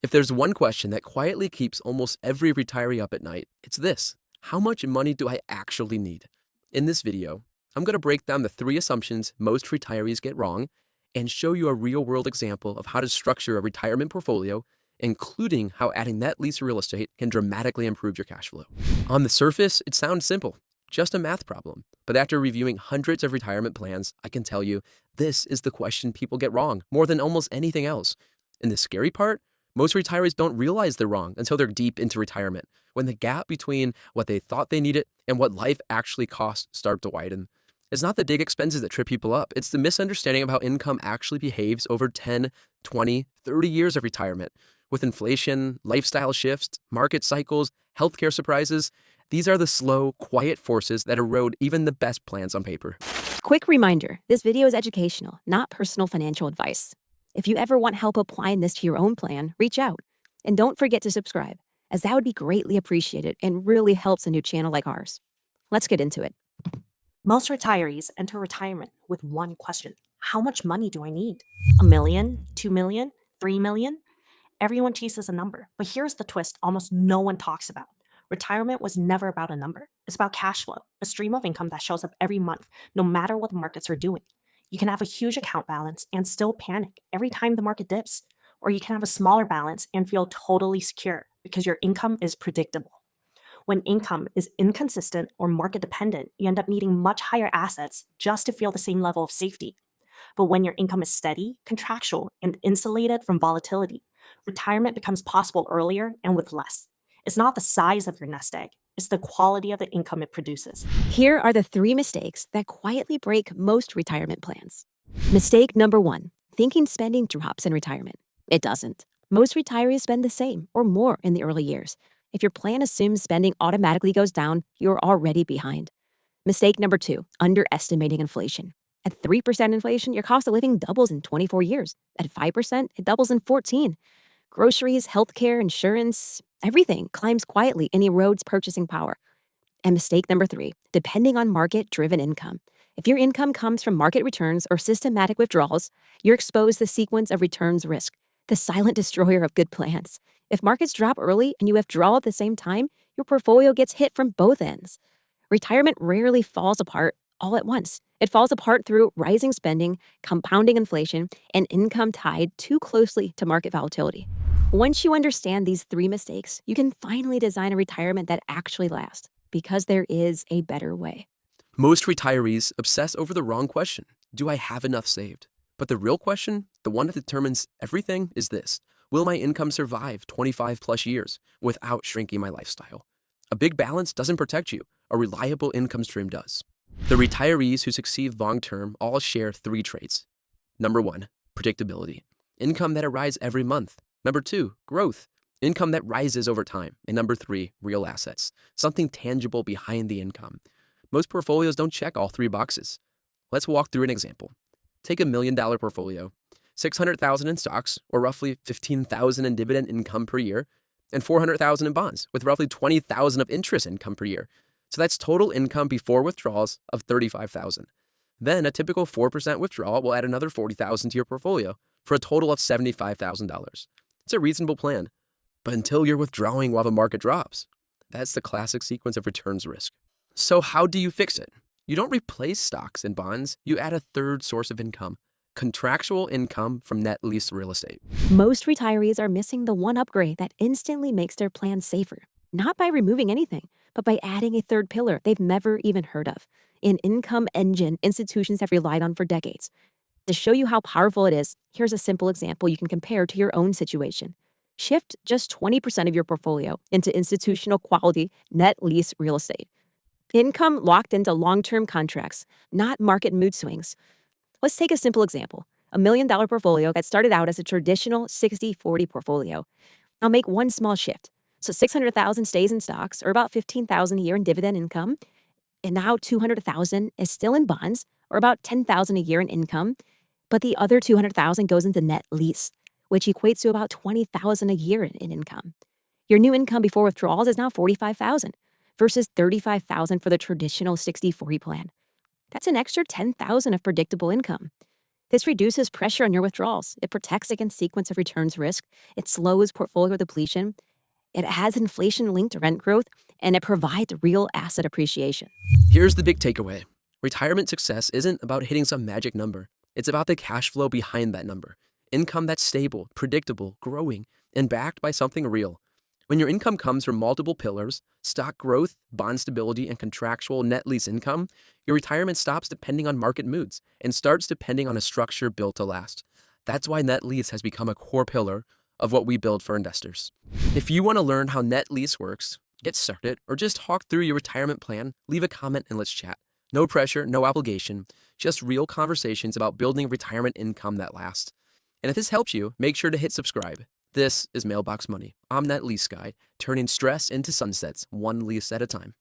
If there's one question that quietly keeps almost every retiree up at night, it's this: how much money do I actually need? In this video, I'm going to break down the 3 assumptions most retirees get wrong and show you a real-world example of how to structure a retirement portfolio, including how adding net lease real estate can dramatically improve your cash flow. On the surface, it sounds simple, just a math problem. But after reviewing hundreds of retirement plans, I can tell you this is the question people get wrong more than almost anything else. And the scary part, most retirees don't realize they're wrong until they're deep into retirement, when the gap between what they thought they needed and what life actually costs start to widen. It's not the big expenses that trip people up. It's the misunderstanding of how income actually behaves over 10, 20, 30 years of retirement. With inflation, lifestyle shifts, market cycles, healthcare surprises, these are the slow, quiet forces that erode even the best plans on paper. Quick reminder, this video is educational, not personal financial advice. If you ever want help applying this to your own plan, reach out. And don't forget to subscribe, as that would be greatly appreciated and really helps a new channel like ours. Let's get into it. Most retirees enter retirement with one question: how much money do I need? $1 million, $2 million, $3 million? Everyone chases a number, but here's the twist almost no one talks about. Retirement was never about a number. It's about cash flow, a stream of income that shows up every month, no matter what the markets are doing. You can have a huge account balance and still panic every time the market dips, or you can have a smaller balance and feel totally secure because your income is predictable. When income is inconsistent or market dependent, you end up needing much higher assets just to feel the same level of safety. But when your income is steady, contractual, and insulated from volatility, retirement becomes possible earlier and with less. It's not the size of your nest egg, it's the quality of the income it produces. Here are the 3 mistakes that quietly break most retirement plans. Mistake number 1, thinking spending drops in retirement. It doesn't. Most retirees spend the same or more in the early years. If your plan assumes spending automatically goes down, you're already behind. Mistake number 2, underestimating inflation. At 3% inflation, your cost of living doubles in 24 years. At 5%, it doubles in 14. Groceries, healthcare, insurance, everything climbs quietly and erodes purchasing power. And mistake number 3, depending on market-driven income. If your income comes from market returns or systematic withdrawals, you're exposed to the sequence of returns risk, the silent destroyer of good plans. If markets drop early and you withdraw at the same time, your portfolio gets hit from both ends. Retirement rarely falls apart all at once. It falls apart through rising spending, compounding inflation, and income tied too closely to market volatility. Once you understand these 3 mistakes, you can finally design a retirement that actually lasts, because there is a better way. Most retirees obsess over the wrong question: do I have enough saved? But the real question, the one that determines everything, is this: will my income survive 25 plus years without shrinking my lifestyle? A big balance doesn't protect you. A reliable income stream does. The retirees who succeed long-term all share 3 traits. Number 1, predictability. Income that arises every month. Number 2, growth. Income that rises over time. And number 3, real assets. Something tangible behind the income. Most portfolios don't check all 3 boxes. Let's walk through an example. Take $1 million portfolio, $600,000 in stocks, or roughly $15,000 in dividend income per year, and $400,000 in bonds, with roughly $20,000 of interest income per year. So that's total income before withdrawals of $35,000. Then a typical 4% withdrawal will add another $40,000 to your portfolio for a total of $75,000. It's a reasonable plan, but until you're withdrawing while the market drops. That's the classic sequence of returns risk. So how do you fix it? You don't replace stocks and bonds, you add a 3rd source of income: contractual income from net lease real estate. Most retirees are missing the one upgrade that instantly makes their plan safer, not by removing anything, but by adding a 3rd pillar they've never even heard of, an income engine institutions have relied on for decades. To show you how powerful it is, here's a simple example you can compare to your own situation. Shift just 20% of your portfolio into institutional quality net lease real estate. Income locked into long-term contracts, not market mood swings. Let's take a simple example. $1 million portfolio that started out as a traditional 60-40 portfolio. I'll make one small shift. So $600,000 stays in stocks, or about $15,000 a year in dividend income. And now $200,000 is still in bonds, or about $10,000 a year in income. But the other $200,000 goes into net lease, which equates to about $20,000 a year in income. Your new income before withdrawals is now $45,000 versus $35,000 for the traditional 60-40 plan. That's an extra $10,000 of predictable income. This reduces pressure on your withdrawals. It protects against sequence of returns risk. It slows portfolio depletion. It has inflation-linked rent growth, and it provides real asset appreciation. Here's the big takeaway. Retirement success isn't about hitting some magic number. It's about the cash flow behind that number. Income that's stable, predictable, growing, and backed by something real. When your income comes from multiple pillars, stock growth, bond stability, and contractual net lease income, your retirement stops depending on market moods and starts depending on a structure built to last. That's why net lease has become a core pillar of what we build for investors. If you want to learn how net lease works, get started, or just talk through your retirement plan, leave a comment and let's chat. No pressure, no obligation, just real conversations about building retirement income that lasts. And if this helps you, make sure to hit subscribe. This is Mailbox Money. I'm that lease guy, turning stress into sunsets, one lease at a time.